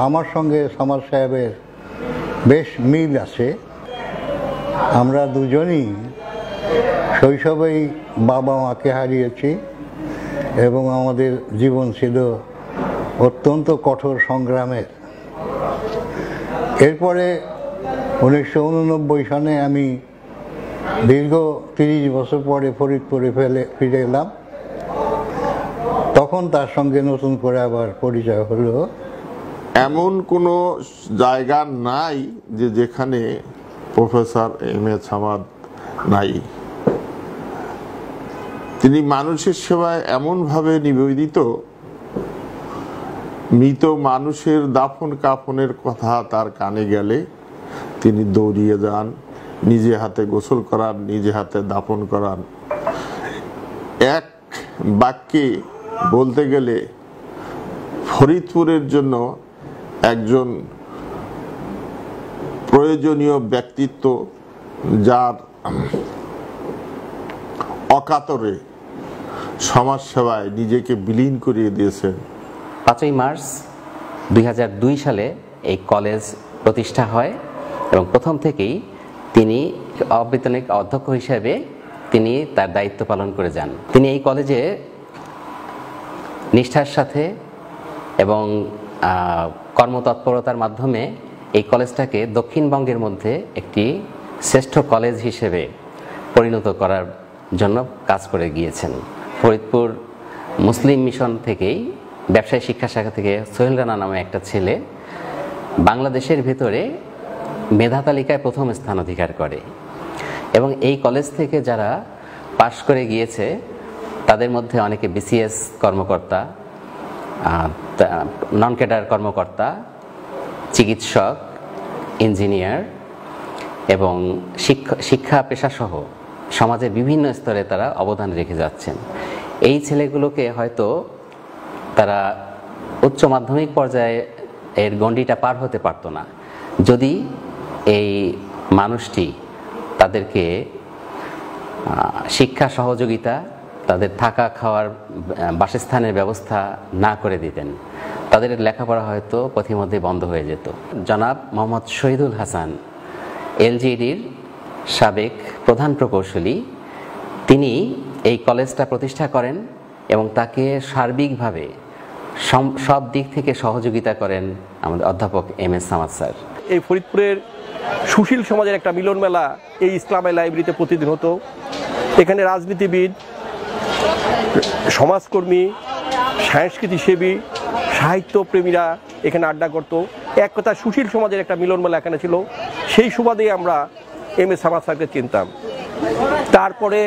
আমার সঙ্গে সামাদ সাহেবের বেশ মিল আছে। আমরা দুজনই শৈশবেই বাবা মাকে হারিয়েছি এবং আমাদের জীবন ছিল অত্যন্ত কঠোর সংগ্রামের। এরপরে 1989 সালে আমি দীর্ঘ 30 বছর পরে ফরিদপুরে ফিরে এলাম। তখন তার সঙ্গে নতুন করে আবার পরিচয় হলো। এমন কোনো জায়গা নাই যে যেখানে প্রফেসর এম এ সামাদ নাই। তিনি মানুষের সেবায় এমনভাবে নিবেদিত, মৃত মানুষের দাফন কাফনের কথা তার কানে গেলে তিনি দৌড়িয়ে যান, নিজে হাতে গোসল করান, নিজে হাতে দাফন করান। এক বাক্যে বলতে গেলে ফরিদপুরের জন্য একজন প্রয়োজনীয় ব্যক্তিত্ব, যার অকাতরে সমাজ সেবায় নিজেকে বিলীন করিয়ে দিয়েছেন। 5ই মার্চ 2002 সালে এই কলেজ প্রতিষ্ঠা হয় এবং প্রথম থেকেই তিনি অবৈতনিক অধ্যক্ষ হিসেবে তিনি তার দায়িত্ব পালন করে যান। তিনি এই কলেজে নিষ্ঠার সাথে এবং কর্মতৎপরতার মাধ্যমে এই কলেজটাকে দক্ষিণবঙ্গের মধ্যে একটি শ্রেষ্ঠ কলেজ হিসেবে পরিণত করার জন্য কাজ করে গিয়েছেন। ফরিদপুর মুসলিম মিশন থেকেই ব্যবসায় শিক্ষা শাখা থেকে সোহেল রানা নামে একটা ছেলে বাংলাদেশের ভেতরে মেধা তালিকায় প্রথম স্থান অধিকার করে এবং এই কলেজ থেকে যারা পাশ করে গিয়েছে তাদের মধ্যে অনেকে বিসিএস কর্মকর্তা, নন ক্যাডার কর্মকর্তা, চিকিৎসক, ইঞ্জিনিয়ার এবং শিক্ষা পেশাসহ সমাজের বিভিন্ন স্তরে তারা অবদান রেখে যাচ্ছেন। এই ছেলেগুলোকে হয়তো তারা উচ্চ মাধ্যমিক পর্যায়ে এর গণ্ডিটা পার হতে পারতো না যদি এই মানুষটি তাদেরকে শিক্ষা সহযোগিতা, তাদের থাকা খাওয়ার বাসস্থানের ব্যবস্থা না করে দিতেন। তাদের লেখাপড়া হয়তো পথিমধ্যে বন্ধ হয়ে যেত। জনাব মোহাম্মদ শহীদুল হাসান এলজিইডির সাবেক প্রধান প্রকৌশলী, তিনি এই কলেজটা প্রতিষ্ঠা করেন এবং তাকে সার্বিকভাবে সব দিক থেকে সহযোগিতা করেন আমাদের অধ্যাপক এম এস সামাদ স্যার। এই ফরিদপুরের সুশীল সমাজের একটা মিলন মেলা এই ইসলামী লাইব্রেরিতে প্রতিদিন হতো। এখানে রাজনীতিবিদ, সমাজকর্মী, সংস্কৃতিসেবী, সাহিত্যপ্রেমীরা এখানে আড্ডা করত। এক কথা সুশীল সমাজের একটা মিলন মেলা এখানে ছিল। সেই সুবাদেই আমরা এম এস সামাদ স্যারকে চিনতাম। তারপরে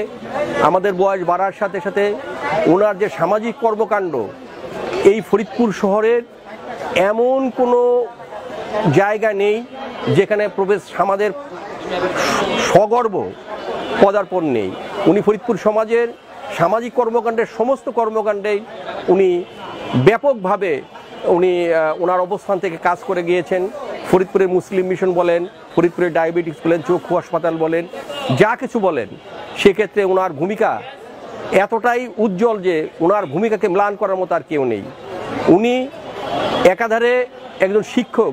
আমাদের বয়স বাড়ার সাথে সাথে ওনার যে সামাজিক কর্মকাণ্ড, এই ফরিদপুর শহরের এমন কোনো জায়গা নেই যেখানে আমাদের সগর্ব পদার্পণ নেই। উনি ফরিদপুর সমাজের সামাজিক কর্মকাণ্ডের সমস্ত কর্মকাণ্ডেই উনি ব্যাপকভাবে ওনার অবস্থান থেকে কাজ করে গিয়েছেন। ফরিদপুরের মুসলিম মিশন বলেন, ফরিদপুরের ডায়াবেটিস বলেন, চক্ষু হাসপাতাল বলেন, যা কিছু বলেন, সেক্ষেত্রে ওনার ভূমিকা এতটাই উজ্জ্বল যে ওনার ভূমিকাকে ম্লান করার মতো আর কেউ নেই। উনি একাধারে একজন শিক্ষক,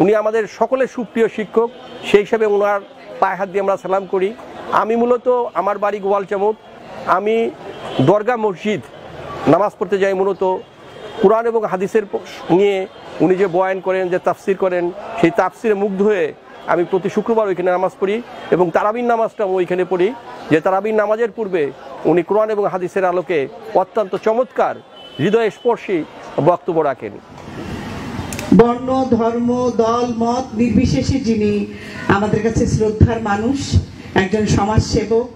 উনি আমাদের সকলের সুপ্রিয় শিক্ষক। সেই হিসাবে ওনার পায়ে হাত দিয়ে আমরা সালাম করি। আমি মূলত আমার বাড়ি গোয়ালচামুদ, আমি দরগা মসজিদ নামাজ পড়তে যাই। মূলত কোরআন এবং হাদিসের নিয়ে উনি যে বয়ান করেন, যে তাফসির করেন, সেই তাফসিরে মুগ্ধ হয়ে আমি প্রতি শুক্রবার ওইখানে নামাজ পড়ি এবং তারাবির নামাজটাও ওইখানে পড়ি। যে তারাবির নামাজের পূর্বে উনি কোরআন এবং হাদিসের আলোকে অত্যন্ত চমৎকার, হৃদয়স্পর্শী বক্তব্য রাখেন। বর্ণ, ধর্ম, দল, মত নির্বিশেষে যিনি আমাদের কাছে শ্রদ্ধার মানুষ, একজন সমাজসেবক।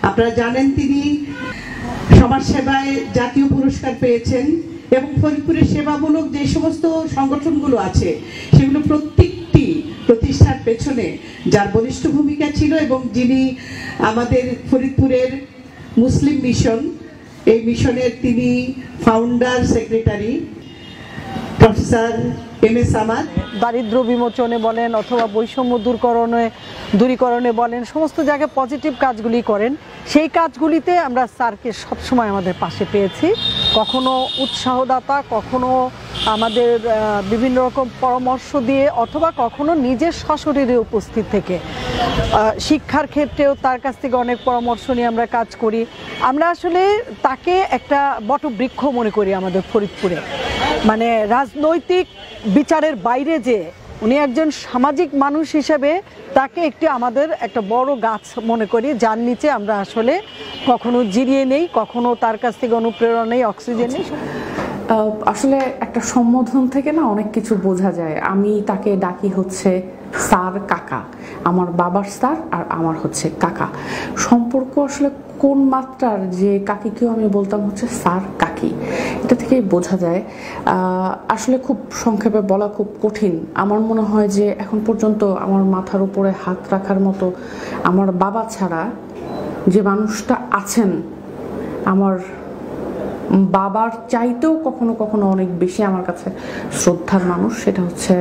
আপনারা জানেন তিনি সমাজসেবায় জাতীয় পুরস্কার পেয়েছেন এবং ফরিদপুরের সেবামূলক যে সমস্ত সংগঠনগুলো আছে সেগুলো প্রত্যেকটি প্রতিষ্ঠার পেছনে যার বলিষ্ঠ ভূমিকা ছিল এবং যিনি আমাদের ফরিদপুরের মুসলিম মিশন, এই মিশনের তিনি founder secretary professor M S Samad. দারিদ্র বিমোচনে বলেন অথবা বৈষম্য দূরীকরণে বলেন, সমস্ত জায়গায় পজিটিভ কাজগুলি করেন। সেই কাজগুলিতে আমরা স্যারকে সবসময় আমাদের পাশে পেয়েছি। কখনো উৎসাহদাতা, কখনো আমাদের বিভিন্ন রকম পরামর্শ দিয়ে অথবা কখনো নিজের সশরীরে উপস্থিত থেকে শিক্ষার ক্ষেত্রেও তার কাছ থেকে অনেক পরামর্শ নিয়ে আমরা কাজ করি। আমরা আসলে তাকে একটা বটবৃক্ষ মনে করি আমাদের ফরিদপুরে, মানে রাজনৈতিক বিচারের বাইরে যে উনি একজন সামাজিক মানুষ হিসেবে তাকে আমাদের একটা বড় গাছ মনে করি, যার নিচে আমরা আসলে কখনো জিরিয়ে নেই, কখনো তার কাছ থেকে অনুপ্রেরণা নেই, অক্সিজেন নেই। আসলে একটা সম্বোধন থেকে না অনেক কিছু বোঝা যায়। আমি তাকে ডাকি হচ্ছে স্যার কাকা, আমার বাবার স্যার আর আমার হচ্ছে কাকা। সম্পর্ক আসলে কোন মাত্রার যে কাকিকেও আমি বলতাম হচ্ছে স্যার কাকি, এটা থেকেই বোঝা যায়। আসলে খুব সংক্ষেপে বলা খুব কঠিন। আমার মনে হয় যে এখন পর্যন্ত আমার মাথার উপরে হাত রাখার মতো আমার বাবা ছাড়া যে মানুষটা আছেন, আমার বাবার চাইতেও কখনো কখনো অনেক বেশি আমার কাছে শ্রদ্ধার মানুষ, সেটা হচ্ছে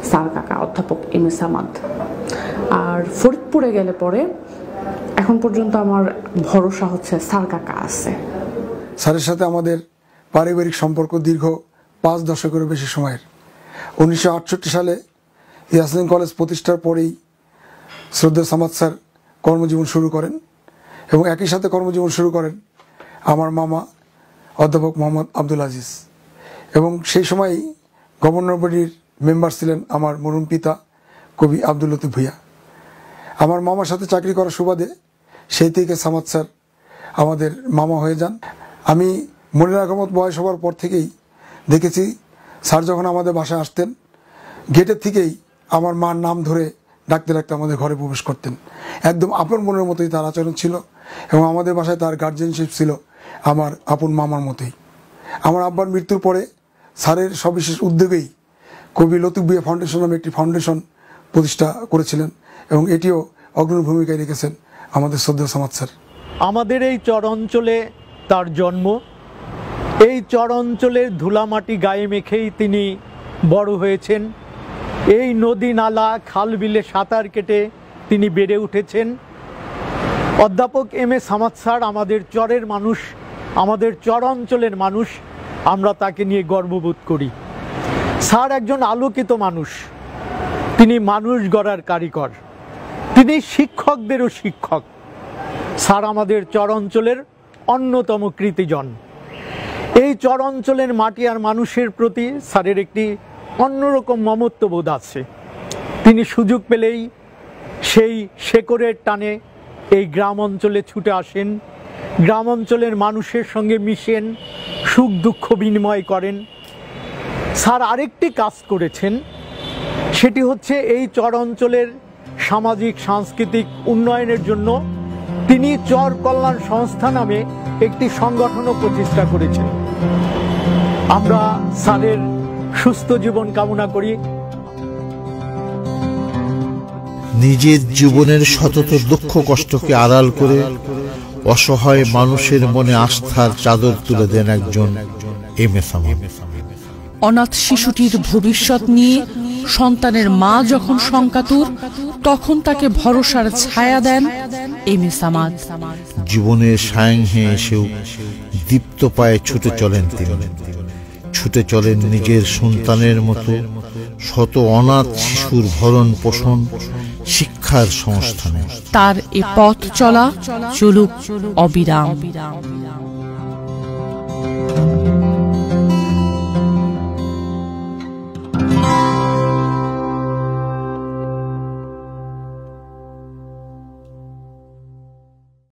স্যার কাকা, অধ্যাপক এম এ সামাদ। আর ফরিদপুরে গেলে পরে এখন পর্যন্ত আমার ভরসা হচ্ছে স্যার কাকা আছে। স্যারের সাথে আমাদের পারিবারিক সম্পর্ক দীর্ঘ 5 দশকেরও বেশি সময়ের। 1968 সালে ইয়াসমিন কলেজ প্রতিষ্ঠার পরেই শ্রদ্ধেয় সামাদ স্যার কর্মজীবন শুরু করেন এবং একই সাথে কর্মজীবন শুরু করেন আমার মামা অধ্যাপক মোহাম্মদ আব্দুল আজিজ, এবং সেই সময়ই গভর্নর বডির মেম্বার ছিলেন আমার মরহুম পিতা কবি আব্দুল লতিফ ভূঁইয়া। আমার মামার সাথে চাকরি করার সুবাদে সেই থেকে সামাদ স্যার আমাদের মামা হয়ে যান। আমি মনির আগমত বয়স হওয়ার পর থেকেই দেখেছি স্যার যখন আমাদের বাসায় আসতেন, গেটের থেকেই আমার মার নাম ধরে ডাকতে ডাকতে আমাদের ঘরে প্রবেশ করতেন। একদম আপন মনের মতোই তার আচরণ ছিল এবং আমাদের বাসায় তার গার্জিয়ানশিপ ছিল আমার আপন মামার মতোই। আমার আব্বার মৃত্যুর পরে স্যারের সবিশেষ উদ্যোগেই কবি লতিফ ভূঁইয়া ফাউন্ডেশন নামে একটি ফাউন্ডেশন প্রতিষ্ঠা করেছিলেন এবং এটিও অগ্রণী ভূমিকায় রেখেছেন আমাদের শ্রদ্ধেয় সামাদ স্যার। আমাদের এই চর অঞ্চলে তার জন্ম, এই চর অঞ্চলের ধুলামাটি গায়ে মেখেই তিনি বড় হয়েছেন। এই নদী নালা খাল বিলে সাঁতার কেটে তিনি বেড়ে উঠেছেন। অধ্যাপক এম এ সামাদ স্যার আমাদের চরের মানুষ, আমাদের চর অঞ্চলের মানুষ, আমরা তাকে নিয়ে গর্ববোধ করি। স্যার একজন আলোকিত মানুষ, তিনি মানুষ গড়ার কারিগর, তিনি শিক্ষকদেরও শিক্ষক। স্যার আমাদের চর অঞ্চলের অন্যতম কৃতিজন। এই চর অঞ্চলের মাটি আর মানুষের প্রতি স্যারের একটি অন্যরকম মমত্ববোধ আছে। তিনি সুযোগ পেলেই সেই শেকড়ের টানে এই গ্রাম অঞ্চলে ছুটে আসেন, গ্রাম অঞ্চলের মানুষের সঙ্গে মিশেন, সুখ দুঃখ বিনিময় করেন। স্যার আরেকটি কাজ করেছেন, সেটি হচ্ছে এই চর অঞ্চলের সামাজিক সাংস্কৃতিক উন্নয়নের জন্য তিনি চর কল্যাণ সংস্থা নামে একটি সংগঠনও প্রতিষ্ঠা করেছেন। আমরা স্যারের সুস্থ জীবন কামনা করি। নিজের জীবনের শতত দুঃখ কষ্টকে আড়াল করে অসহায় মানুষের মনে আস্থার চাদর তুলে দেন একজন এম এ সামাদ। অনাথ শিশুটির ভবিষ্যৎ নিয়ে সন্তানের মা যখন শঙ্কাতুর, তখন তাকে ভরসার ছায়া দেন এম এ সামাদ। জীবনের সায়ংহে এসেও দীপ্ত পায়ে ছুটে চলেন তিনি, ছুটে চলেন নিজের সন্তানের মতো শত অনাথ শিশুর ভরণ পোষণ, শিক্ষার সংস্থানে। তার এ পথ চলা চলুক অবিরাম।